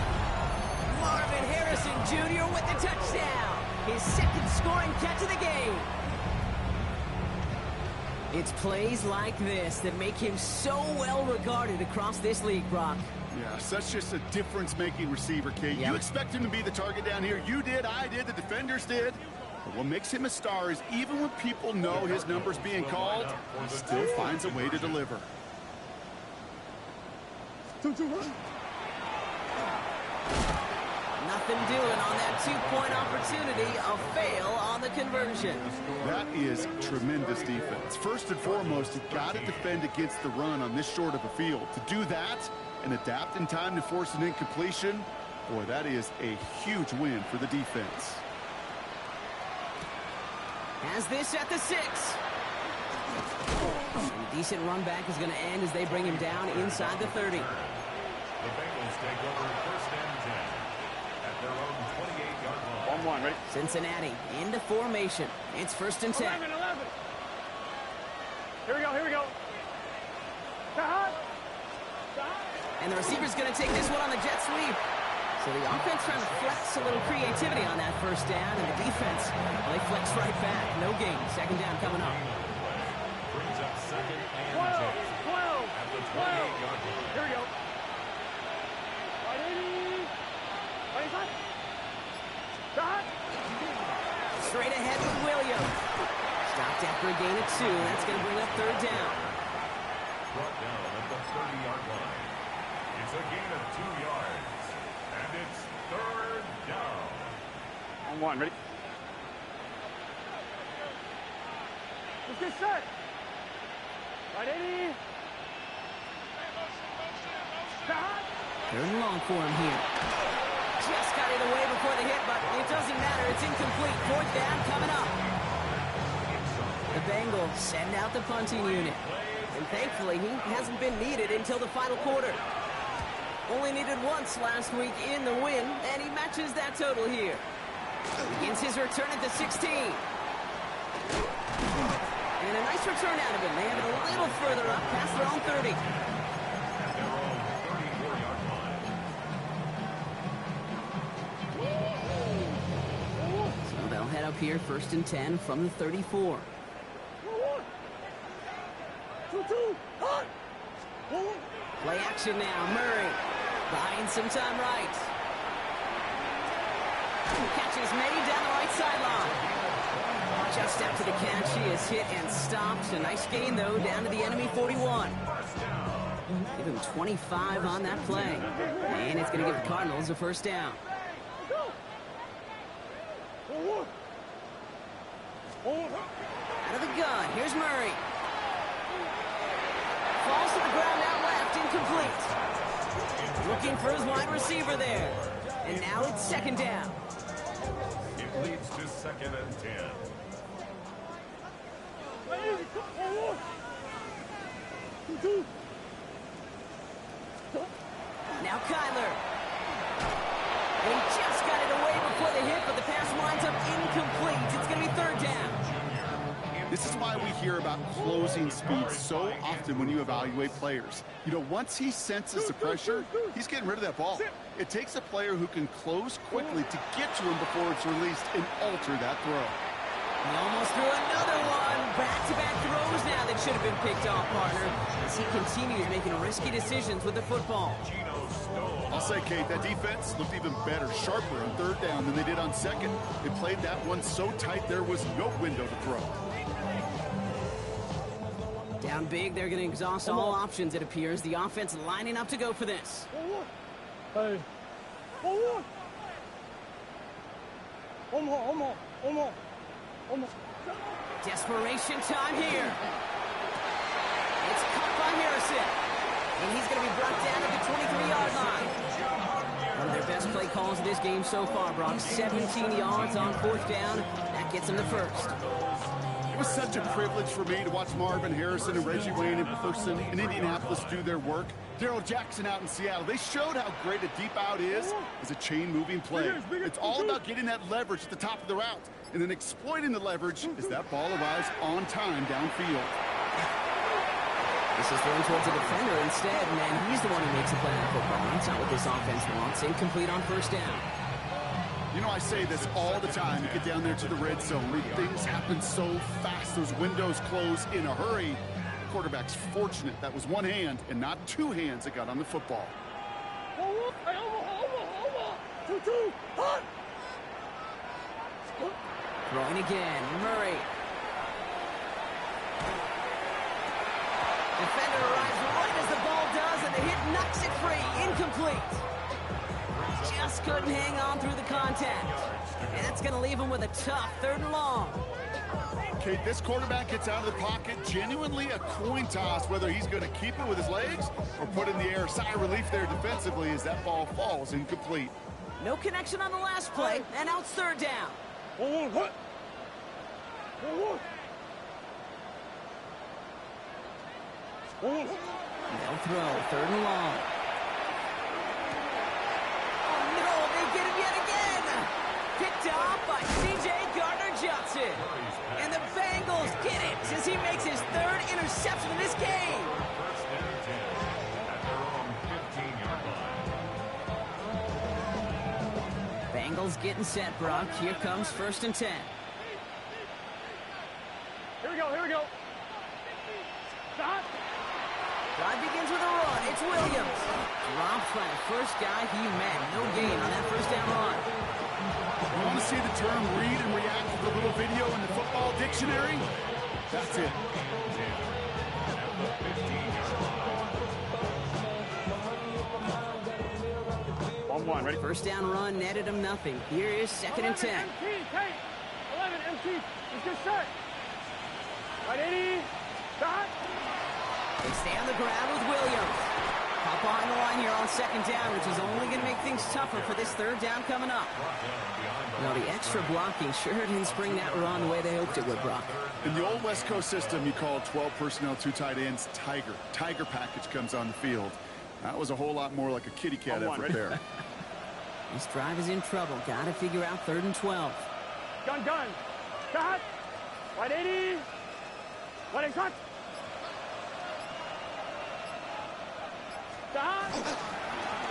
Marvin Harrison Jr. with the touchdown. His second scoring catch of the game. It's plays like this that make him so well regarded across this league, Brock. Yeah, such just a difference-making receiver, Kate. Yep. You expect him to be the target down here. You did, I did, the defenders did. But what makes him a star is even when people know his number's being called, he still finds a way to deliver. Nothing doing on that two-point opportunity. A fail on the conversion. That is tremendous defense. First and foremost, you've got to defend against the run on this short of a field. To do that and adapt in time to force an incompletion, boy, that is a huge win for the defense. Has this at the 6. A decent run back is going to end as they bring him down inside the 30. The Bengals take over first and 10 at their own 28-yard line. Ready? Cincinnati into formation. It's first and 10. 11. Here we go. And the receiver's going to take this one on the jet sweep. So the offense trying to flex a little creativity on that first down, and the defense, well, they flex right back. No gain. Second down coming up. Brings up second and 12. 10 at the 28-yard line. Here we go. 25. Straight ahead with Williams. Stopped after a gain of 2. That's going to bring up third down. Brought down at the 30-yard line. It's a gain of 2 yards. And it's third down. On 1, ready? Let's get set. Right, 80. Third and long for him here. Just got it away before the hit, but it doesn't matter. It's incomplete. Fourth down coming up. The Bengals send out the punting unit. And thankfully, he hasn't been needed until the final quarter. Only needed once last week in the win, and he matches that total here. Begins his return at the 16. And a nice return out of him. They have it a little further up past their own 30. So they'll head up here first and 10 from the 34. Play action now. Murray buying some time right. Catch is made down the right sideline. Just after the catch, he is hit and stopped. A nice gain, though, down to the enemy 41. Give him 25 on that play. And it's going to give the Cardinals a first down. Out of the gun, here's Murray. Falls to the ground out left, incomplete. Looking for his wide receiver there. And now it's second down. It leads to second and 10. Now Kyler. He just got it away before the hit, but the pass winds up incomplete. It's going to be third down. This is why we hear about closing speed so often when you evaluate players. You know, once he senses the pressure, he's getting rid of that ball. It takes a player who can close quickly to get to him before it's released and alter that throw. He almost threw another one. Back-to-back throws now that should have been picked off, partner, as he continues making risky decisions with the football. I'll say, Kate, that defense looked even better, sharper on third down than they did on second. They played that one so tight there was no window to throw. Down big, they're going to exhaust all options, it appears. The offense lining up to go for this. Hey. Desperation time here. It's caught by Harrison. And he's going to be brought down at the 23-yard line. One of their best play calls of this game so far, Brock. 17 yards on fourth down. That gets him the first. It was such a privilege for me to watch Marvin Harrison and Reggie Wayne in person in Indianapolis do their work. Darrell Jackson out in Seattle. They showed how great a deep out is as a chain-moving play. It's all about getting that leverage at the top of the route and then exploiting the leverage as that ball arrives on time downfield. This is thrown towards a defender instead, and he's the one who makes the play on the football. That's not what this offense wants. Incomplete on first down. You know, I say this all the time. You get down there to the red zone. Things happen so fast. Those windows close in a hurry. The quarterback's fortunate that was one hand and not two hands that got on the football. Throwing again, Murray. Defender arrives right as the ball does, and the hit knocks it free. Incomplete. Just couldn't hang on through the contact. And that's going to leave him with a tough third and long. Okay, this quarterback gets out of the pocket. Genuinely a coin toss whether he's going to keep it with his legs or put in the air. Sigh of relief there defensively as that ball falls incomplete. No connection on the last play, and now it's third down. They'll throw, third and long. Oh no, they get him yet again! Picked off by C.J. Gardner-Johnson. And the Bengals get it as he makes his third interception in this game. First and 10 at their own 15-yard line. Bengals getting set, Brock. Here comes first and 10. Here we go. Stop. Drive begins with a run. It's Williams. Dropped by the first guy he met. No gain on that first down run. You want to see the term read and react to the little video in the football dictionary? That's it. 1-1, ready? First down run netted him nothing. Here is second and 10. 11 MT. Let's get set. Right, 80. Stop. They stay on the ground with Williams. Caught behind the line here on second down, which is only going to make things tougher for this third down coming up. Now, the extra blocking sure didn't spring that run the way they hoped it would, Brock. In the old West Coast system, you call 12 personnel, 2 tight ends, Tiger. Tiger package comes on the field. That was a whole lot more like a kitty cat effort there. This drive is in trouble. Got to figure out 3rd and 12. Gun. Cut. Right 80. Right and cut. Cut.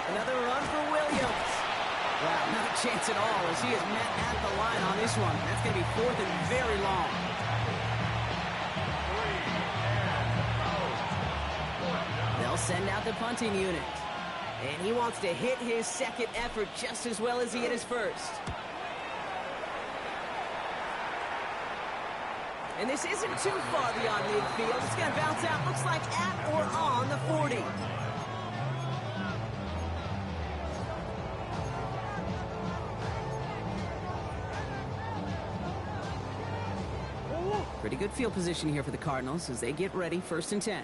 Another run for Williams. Wow, not a chance at all as he is met at the line on this one. That's going to be 4th and very long. They'll send out the punting unit. And he wants to hit his second effort just as well as he hit his first. And this isn't too far beyond midfield. It's going to bounce out, looks like at or on the 40. Pretty good field position here for the Cardinals as they get ready, 1st and 10.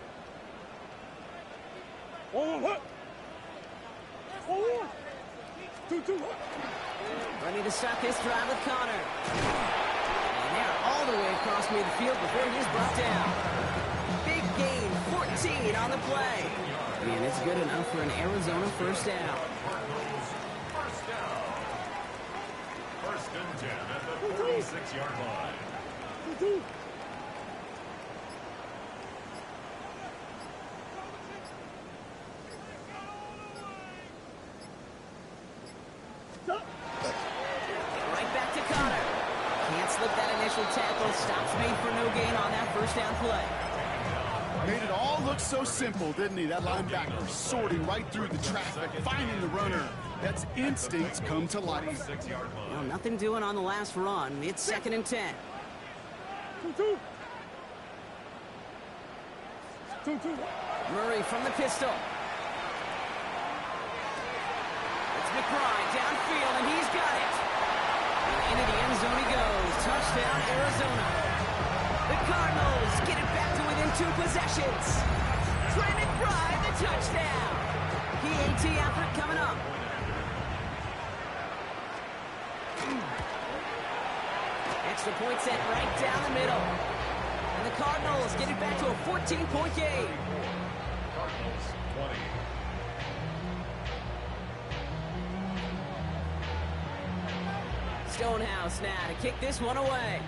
Ready to start this drive with Connor. And they're all the way across midfield before he is brought down. Big gain, 14 on the play. And it's good enough for an Arizona first down. First and 10 at the 46-yard line. Right back to Connor. Can't slip that initial tackle. Stops made for no gain on that first down play. Made it all look so simple, didn't he? That linebacker sorting right through the traffic, finding the runner. That's instincts come to life. Well, nothing doing on the last run. It's 2nd and 10. Murray from the pistol. It's McBride downfield, and he's got it. And into the end zone he goes. Touchdown, Arizona. The Cardinals get it back to within 2 possessions. Trey McBride, the touchdown. PAT effort coming up. Extra point set right down the middle. And the Cardinals get it back to a 14-point game. Cardinals 20. Stonehouse now to kick this one away.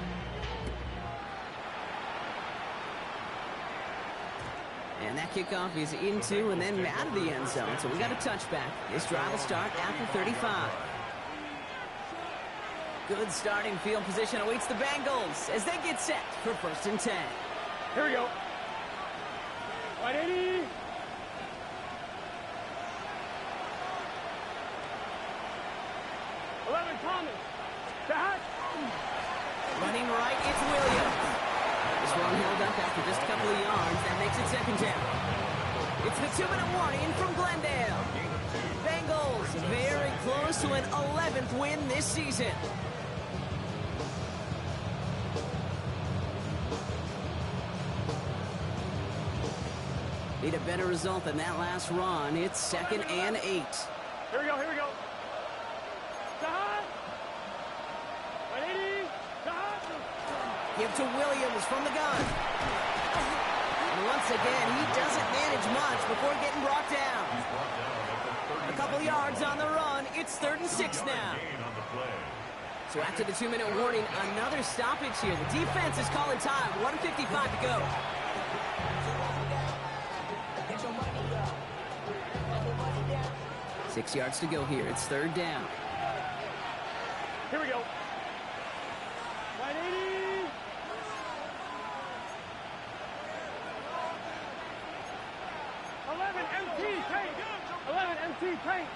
And that kickoff is into and then out of the end zone. So we got a touchback. This drive will start after 35. Good starting field position awaits the Bengals as they get set for 1st and 10. Here we go. Right 80. Thomas. Back. Running right, it's Williams. This run held up after just a couple of yards. That makes it 2nd down. It's the 2-minute warning from Glendale. Bengals very close to an 11th win this season. Need a better result than that last run. It's 2nd and 8. Here we go, here we go. Give to Williams from the gun. And once again, he doesn't manage much before getting brought down. A couple yards on the run. It's 3rd and 6 now. So after the 2-minute warning, another stoppage here. The defense is calling time. 1:55 to go. Six yards to go here. It's 3rd down. Here we go. 180. empty paint.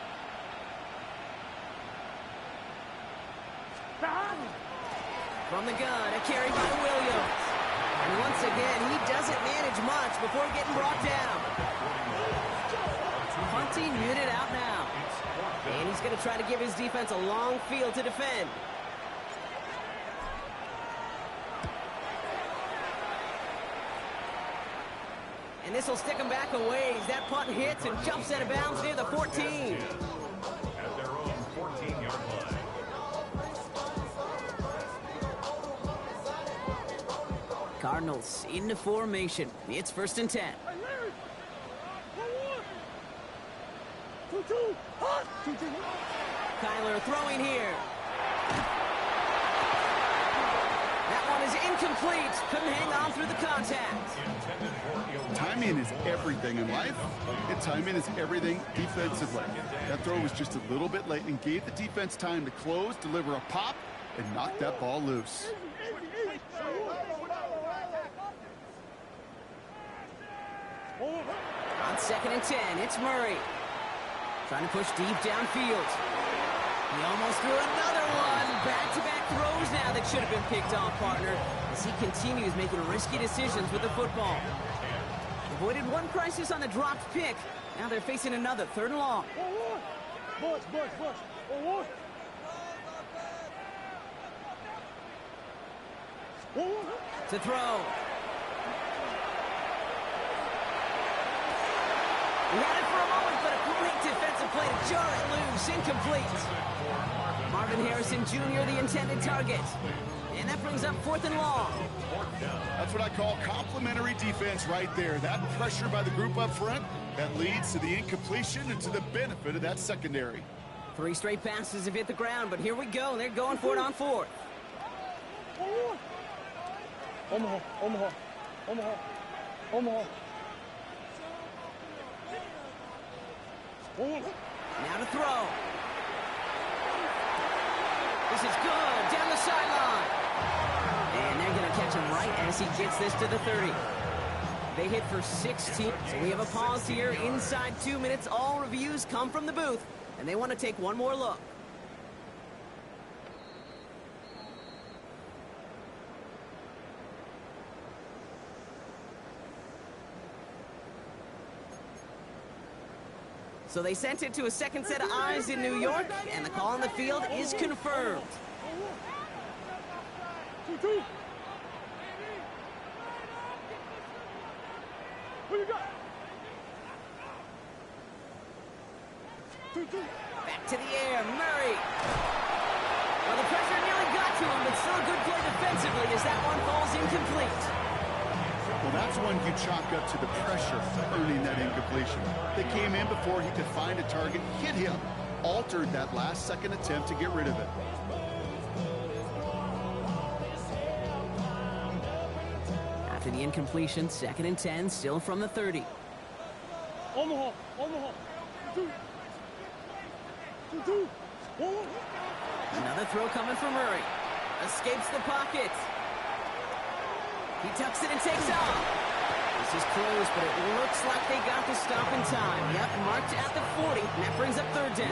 From the gun, a carry by Williams. And once again, he doesn't manage much before getting brought down. Punting unit out now. And he's going to try to give his defense a long field to defend. And this will stick him back a ways. That punt hits and jumps out of bounds near the 14. At their own 14-yard line. Cardinals into formation. It's 1st and 10. Kyler throwing here. That one is incomplete. Couldn't hang on through the contact. Timing is everything in life, and timing is everything defensively. That throw was just a little bit late and gave the defense time to close, deliver a pop, and knock that ball loose. On 2nd and 10, it's Murray. Trying to push deep downfield. He almost threw another one. Back-to-back throws now that should have been picked off, partner, as he continues making risky decisions with the football. Avoided one crisis on the dropped pick. Now they're facing another 3rd and long. To throw. He had it for a moment, but a great defensive play to jar it loose. Incomplete. Marvin Harrison Jr., the intended target. And that brings up 4th and long. That's what I call complimentary defense right there. That pressure by the group up front, that leads to the incompletion and to the benefit of that secondary. 3 straight passes have hit the ground, but here we go. They're going for it on 4th. Omaha. Now to throw. This is good. Down the sideline. And they're going to catch him right as he gets this to the 30. They hit for 16. So we have a pause here inside 2 minutes. All reviews come from the booth, and they want to take one more look. So they sent it to a second set of eyes in New York, and the call on the field is confirmed. Back to the air, Murray. Well, the pressure nearly got to him, but still a good play defensively as that one falls incomplete. Well, that's one you chalk up to the pressure earning that incompletion. They came in before he could find a target, hit him, altered that last-second attempt to get rid of it. After the incompletion, 2nd and 10, still from the 30. Omaha. Another throw coming from Murray. Escapes the pocket. He tucks it and takes off. This is close, but it looks like they got the stop in time. Yep, marked at the 40, and that brings up 3rd down.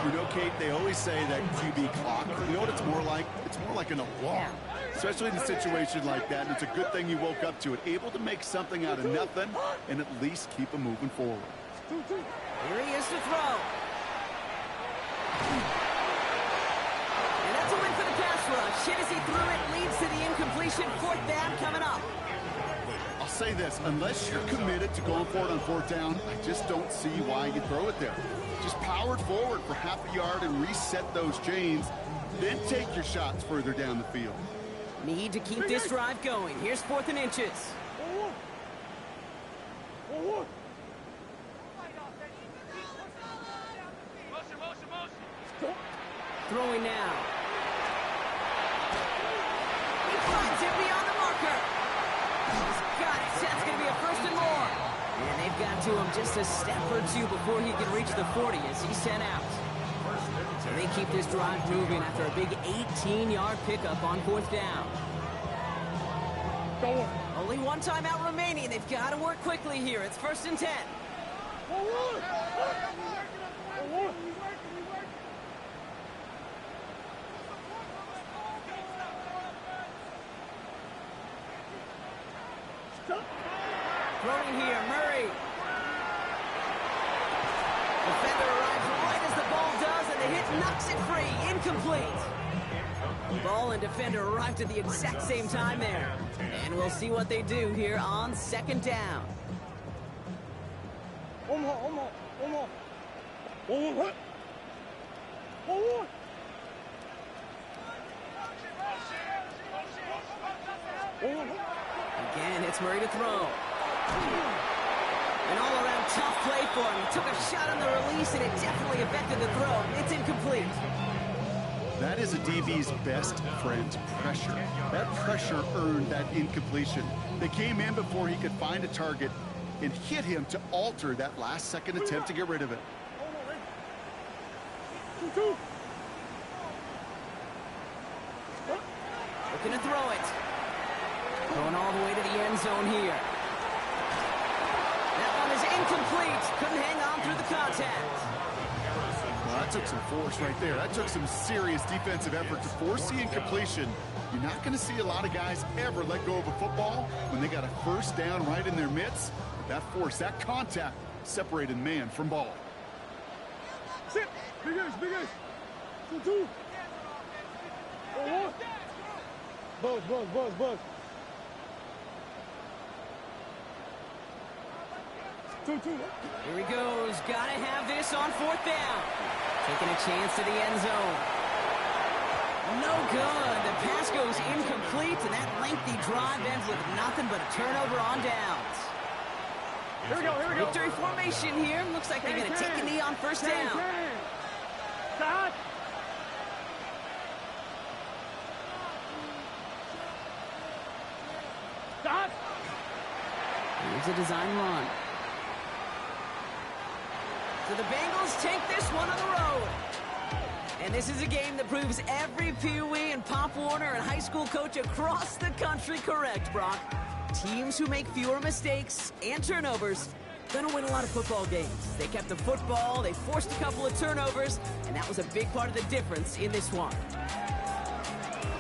You know, Kate, they always say that QB clock. You know what it's more like? It's more like an alarm, especially in a situation like that. And it's a good thing you woke up to it, able to make something out of nothing and at least keep them moving forward. Here he is to throw. And that's a win for the pass rush. Hit as he threw it, leads to the incompletion. 4th down coming up. I'll say this, unless you're committed to going for it on 4th down, I just don't see why you throw it there. Just power it forward for half a yard and reset those chains, then take your shots further down the field. Need to keep this drive going. Here's 4th and inches. Throwing now. He finds it beyond the marker. He's got it. That's going to be a 1st and more. And they've got to him just a step or two before he can reach the 40 as he's sent out. So they keep this drive moving after a big 18-yard pickup on 4th down. Only one timeout remaining. They've got to work quickly here. It's 1st and 10. Throwing here, Murray. Defender arrives right as the ball does, and the hit knocks it free. Incomplete. Ball and defender arrived at the exact same time there. And we'll see what they do here on second down. One more. Again, it's Murray to throw. An all-around tough play for him. He took a shot on the release, and it definitely affected the throw. It's incomplete. That is a DB's best friend, pressure. That pressure earned that incompletion. They came in before he could find a target and hit him to alter that last-second attempt to get rid of it. Looking to throw it. Going all the way to the end zone here. That one is incomplete. Couldn't hang on through the contact. Well, that took some force right there. That took some serious defensive effort to force the incompletion. You're not going to see a lot of guys ever let go of a football when they got a first down right in their midst. That force, that contact, separated man from ball. Sit. Big ace. 2-2. Buzz. Two. Here he goes. Gotta have this on fourth down. Taking a chance to the end zone. No good. The pass goes incomplete, and that lengthy drive ends with nothing but a turnover on downs. Here we go. Victory formation here. Looks like they're going to take a knee on first down. Stop. Here's a design run. So the Bengals take this one on the road. And this is a game that proves every Pee Wee and Pop Warner and high school coach across the country correct, Brock. Teams who make fewer mistakes and turnovers gonna win a lot of football games. They kept the football, they forced a couple of turnovers, and that was a big part of the difference in this one.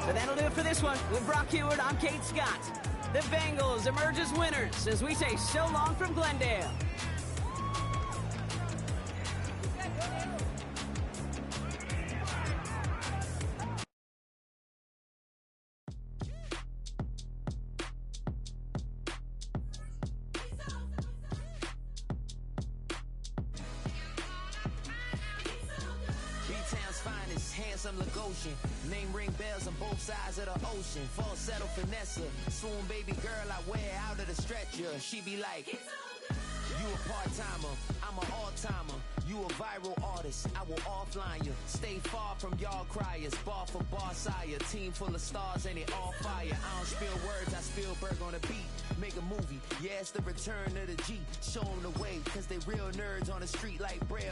So that'll do it for this one. With Brock Heward, I'm Kate Scott. The Bengals emerge as winners as we say so long from Glendale. Handsome Lagosian, name ring bells on both sides of the ocean. Falsetto finesse, swoon baby girl I wear out of the stretcher. She be like, you a part-timer, I'm an all-timer. You a viral artist, I will offline you. Stay far from y'all criers, bar for bar sire. Team full of stars and it all fire. I don't spill words, I spill Berg on a beat. Make a movie, yeah, it's the return of the G. Show them the way, cause they real nerds on the street like Braille.